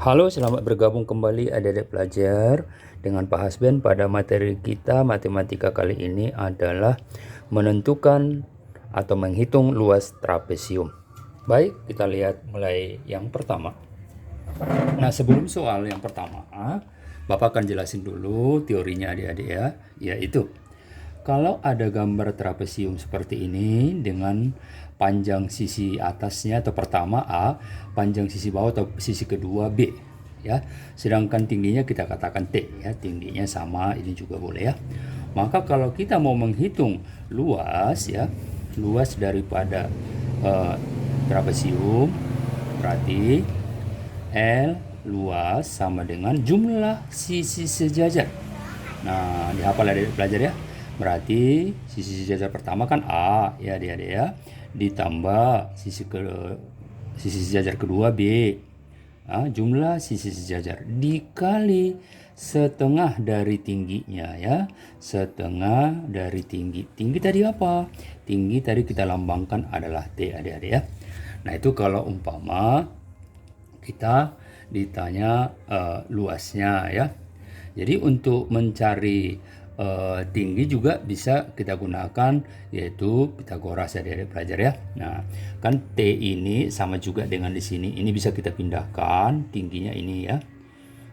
Halo, selamat bergabung kembali adik-adik pelajar dengan Pak Hasben. Pada materi kita matematika kali ini adalah menentukan atau menghitung luas trapesium. Baik, kita lihat mulai yang pertama. Nah, sebelum soal yang pertama, Bapak akan jelasin dulu teorinya adik-adik ya, yaitu kalau ada gambar trapesium seperti ini dengan panjang sisi atasnya atau pertama A, panjang sisi bawah atau sisi kedua B, ya. Sedangkan tingginya kita katakan T, ya. Tingginya sama, ini juga boleh ya. Maka kalau kita mau menghitung luas, ya, luas daripada trapesium, berarti L luas sama dengan jumlah sisi sejajar. Nah, dihafal adik pelajar ya. Berarti sisi sejajar pertama kan A ya adik-adik ya. Ditambah sisi sejajar kedua B. Jumlah sisi sejajar dikali setengah dari tingginya ya. Setengah dari tinggi. Tinggi tadi apa? Tinggi tadi kita lambangkan adalah T adik-adik ya. Nah, itu kalau umpama kita ditanya luasnya ya. Jadi untuk mencari tinggi juga bisa kita gunakan, yaitu Pitagoras ya adik-adik pelajar ya. Nah, kan T ini sama juga dengan di sini. Ini bisa kita pindahkan tingginya ini ya.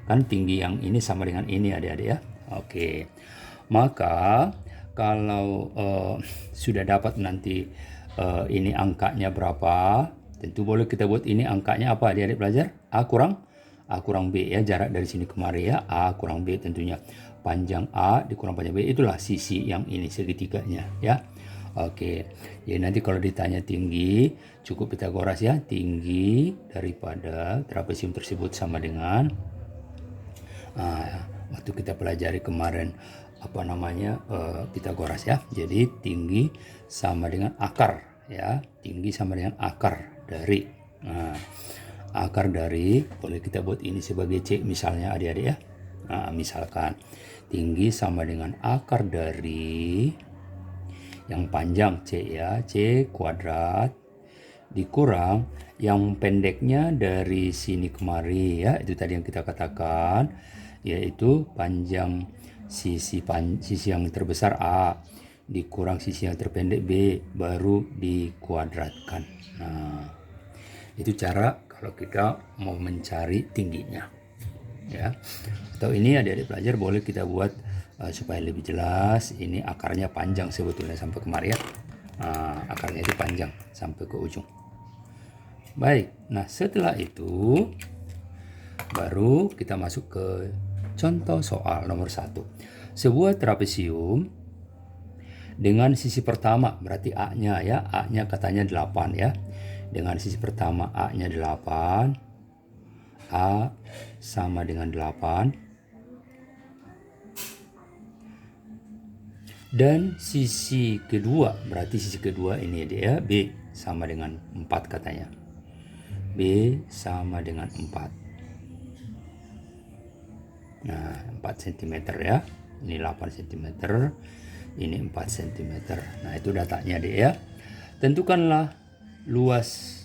Kan tinggi yang ini sama dengan ini adik-adik ya. Oke. Maka kalau sudah dapat nanti ini angkanya berapa, tentu boleh kita buat ini angkanya apa adik-adik pelajar? A kurang B ya, jarak dari sini kemari ya, A kurang B tentunya. Panjang A dikurang panjang B, itulah sisi yang ini segitiganya ya. Oke, jadi nanti kalau ditanya tinggi, cukup Pitagoras ya. Tinggi daripada trapesium tersebut sama dengan waktu kita pelajari kemarin Pitagoras ya. Jadi tinggi sama dengan akar ya. Tinggi sama dengan akar dari akar dari, boleh kita buat ini sebagai C misalnya adik-adik ya. Misalkan tinggi sama dengan akar dari yang panjang C ya, C kuadrat dikurang yang pendeknya dari sini kemari ya, itu tadi yang kita katakan, yaitu panjang sisi yang terbesar A dikurang sisi yang terpendek B baru dikuadratkan. Nah, itu cara kalau kita mau mencari tingginya ya. Atau ini adik-adik pelajar boleh kita buat supaya lebih jelas. Ini akarnya panjang sebetulnya sampai kemari ya. Akarnya itu panjang sampai ke ujung. Baik, nah setelah itu baru kita masuk ke contoh soal nomor 1. Sebuah trapesium dengan sisi pertama, berarti A-nya ya, A-nya katanya 8 ya. Dengan sisi pertama A-nya 8, A sama dengan 8, dan sisi kedua, berarti sisi kedua ini dia B sama dengan 4 katanya. B sama dengan 4. Nah, 4 cm ya. Ini 8 cm, ini 4 cm. Nah, itu datanya deh ya. Tentukanlah luas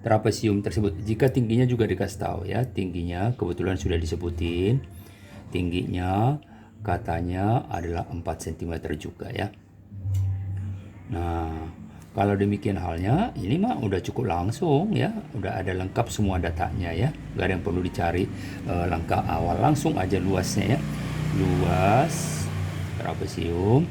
trapesium tersebut. Jika tingginya juga dikasih tahu ya, tingginya kebetulan sudah disebutin. Tingginya katanya adalah 4 cm juga ya. Nah, kalau demikian halnya, ini mah udah cukup langsung ya, udah ada lengkap semua datanya ya, gak ada yang perlu dicari langkah awal, langsung aja luasnya ya. Luas trapesium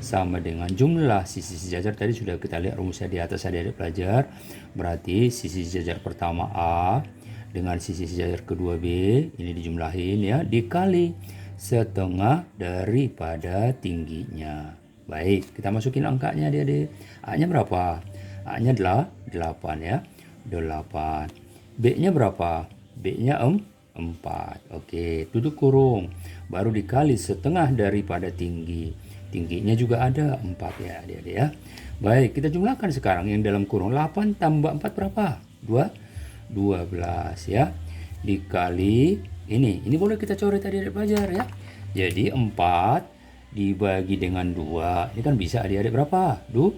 sama dengan jumlah sisi sejajar. Tadi sudah kita lihat rumusnya di atas adik-adik pelajar. Berarti sisi sejajar pertama A dengan sisi sejajar kedua B, ini dijumlahin ya, dikali setengah daripada tingginya. Baik, kita masukin angkanya adik-adik. A-nya berapa? A-nya adalah 8 ya. 8. B-nya berapa? B-nya 4. Oke, tutup kurung. Baru dikali setengah daripada tinggi. Tingginya juga ada 4 ya adik-adik ya. Baik, kita jumlahkan sekarang yang dalam kurung. 8 tambah 4 berapa? 12 ya. Dikali ini boleh kita coret adik-adik pelajar ya. Jadi 4 dibagi dengan 2. Ini kan bisa adik-adik berapa? 2.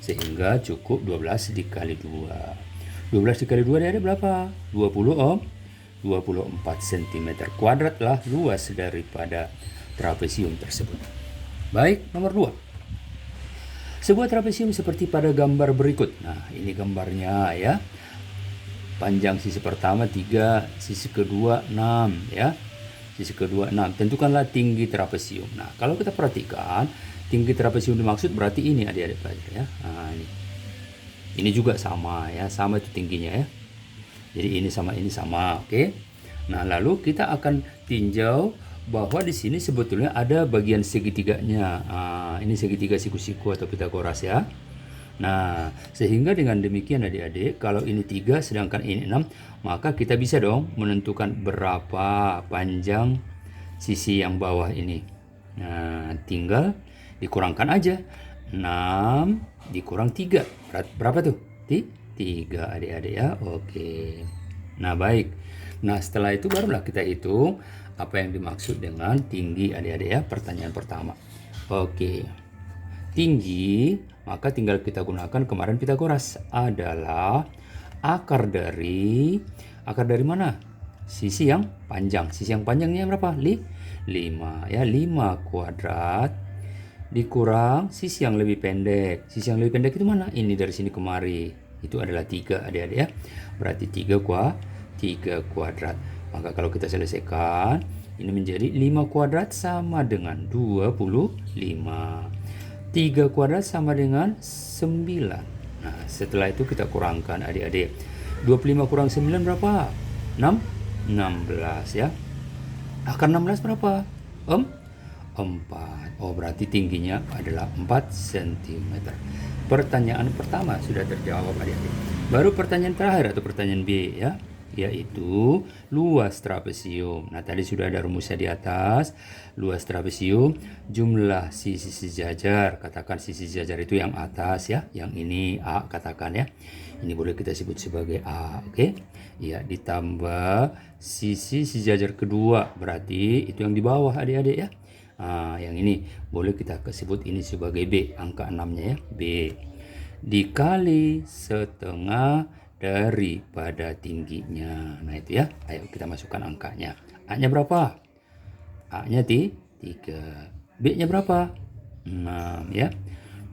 Sehingga cukup 12 dikali 2. 12 dikali 2 adik-adik berapa? 20 24 cm kuadrat lah luas daripada trapesium tersebut. Baik, nomor 2. Sebuah trapesium seperti pada gambar berikut. Nah, ini gambarnya ya. Panjang sisi pertama 3, sisi kedua 6 ya. Sisi kedua 6. Tentukanlah tinggi trapesium. Nah, kalau kita perhatikan, tinggi trapesium dimaksud berarti ini adik-adik pelajar ya. Nah, ini juga sama ya, sama itu tingginya ya. Jadi ini sama, oke. Nah, lalu kita akan tinjau bahwa di sini sebetulnya ada bagian segitiganya. Ini segitiga siku-siku atau Pitagoras ya. Nah, sehingga dengan demikian adik-adik, kalau ini 3 sedangkan ini 6, maka kita bisa dong menentukan berapa panjang sisi yang bawah ini. Nah, tinggal dikurangkan aja. 6 dikurang 3. Berapa tuh? 3 adik-adik ya. Oke. Nah, baik. Nah, setelah itu barulah kita hitung apa yang dimaksud dengan tinggi adik-adik ya. Pertanyaan pertama. Oke. Tinggi, maka tinggal kita gunakan kemarin Pitagoras adalah akar dari mana? Sisi yang panjang. Sisi yang panjangnya berapa? 5 ya. 5 kuadrat dikurang sisi yang lebih pendek. Sisi yang lebih pendek itu mana? Ini dari sini kemari. Itu adalah 3 adik-adik ya. Berarti 3 kuadrat. Maka kalau kita selesaikan, ini menjadi 5 kuadrat sama dengan 25. 3 kuadrat sama dengan 9. Nah, setelah itu kita kurangkan adik-adik. 25 kurang 9 berapa? 16 ya. Akar 16 berapa? 4. Oh, berarti tingginya adalah 4 cm. Pertanyaan pertama sudah terjawab adik-adik. Baru pertanyaan terakhir atau pertanyaan B ya, yaitu luas trapesium. Nah, tadi sudah ada rumusnya di atas. Luas trapesium, jumlah sisi sejajar. Katakan sisi sejajar itu yang atas ya, yang ini A katakan ya. Ini boleh kita sebut sebagai A, oke? Ya, ditambah sisi sejajar kedua, berarti itu yang di bawah adik-adik ya. Yang ini boleh kita sebut ini sebagai B, angka 6-nya ya, B. Dikali setengah daripada tingginya. Nah, itu ya. Ayo kita masukkan angkanya. A-nya berapa? A-nya 3. B-nya berapa? 6 ya.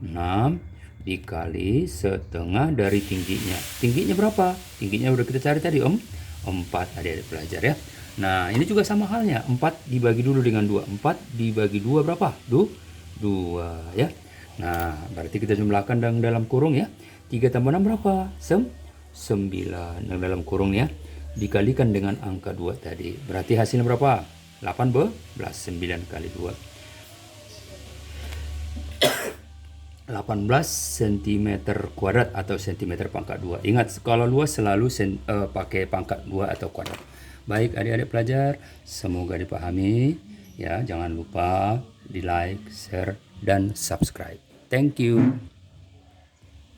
6 dikali setengah dari tingginya. Tingginya berapa? Tingginya udah kita cari tadi 4 adik-adik pelajar ya. Nah, ini juga sama halnya. 4 dibagi dulu dengan 2. 4 dibagi 2 berapa? 2 ya. Nah, berarti kita jumlahkan dalam kurung ya. 3 tambah 6 berapa? 9 dalam kurung ya. Dikalikan dengan angka 2 tadi. Berarti hasilnya berapa? 18. 9 kali 2. 18 cm kuadrat atau cm pangkat 2. Ingat, kalau luas selalu pakai pangkat 2 atau kuadrat. Baik adik-adik pelajar, semoga dipahami ya. Jangan lupa di like, share, dan subscribe. Thank you.